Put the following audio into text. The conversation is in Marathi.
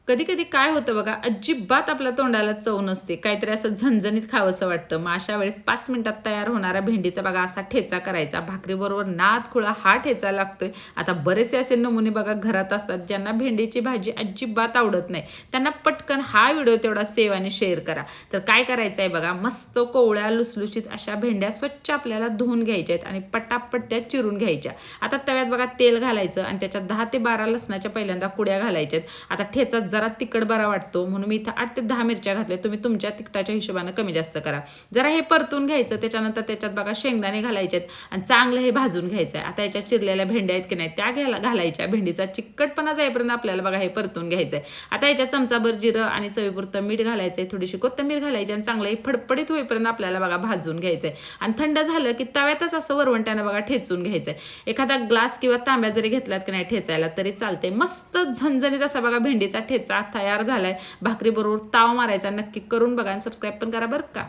कधी कधी काय होतं बघा, अजिबात आपल्या तोंडाला चव नसते, काहीतरी असं झणझणीत खावंसं वाटतं. मग अशा वेळेस 5 मिनिटात तयार होणारा भेंडीचा बघा असा ठेचा करायचा. भाकरीबरोबर नाद खुळा हा ठेचा लागतोय. आता बरेचसे असे नमुने बघा घरात असतात ज्यांना भेंडीची भाजी अजिबात आवडत नाही. त्यांना पटकन हा व्हिडिओ तेवढा सेव्ह आणि शेअर करा. तर काय करायचं आहे बघा, मस्त कोवळ्या लुसलुशीत अशा भेंड्या स्वच्छ आपल्याला धुवून घ्यायच्या आहेत आणि पटापट त्या चिरून घ्यायच्या. आता तव्यात बघा तेल घालायचं आणि त्याच्यात 10 ते 12 लसणाच्या पहिल्यांदा कुड्या घालायच्यात. आता ठेचा जरा तिखट बरा वाटतो म्हणून मी इथं 8 ते 10 मिरच्या घातल्या. तुम्ही तुमच्या तिखटाच्या हिशोबाने कमी जास्त करा. जरा हे परतून घ्यायचं. त्याच्यानंतर त्याच्यात बघा शेंगदाणे घालायचे आणि चांगलं हे भाजून घ्यायचं आहे. आता याच्या चिरलेल्या भेंड्या आहेत की नाही त्या घालायच्या. भेंडीचा चिकटपणा जाईपर्यंत आपल्याला बघा हे परतून घ्यायचं आहे. आता याच्या चमचाभर जिरं आणि चवीपुरतं मीठ घालायचं आहे. थोडीशी कोथिंबीर घालायची आणि चांगलं हे फडफडीत होईपर्यंत आपल्याला बघा भाजून घ्यायचं आहे. आणि थंड झालं की तव्यातच असं वरवंट्यानं बघा ठेचून घ्यायचं आहे. एखादा ग्लास किंवा तांब्या जरी घेतलात की नाही ठेचायला तरी चालते. मस्त झणझणीत असा बघा भेंडीचा ठेचा तयार झालाय. भाकरी बरोबर ताव मारायचा. नक्की करून बघा आणि सबस्क्राईब पण करा बरं का.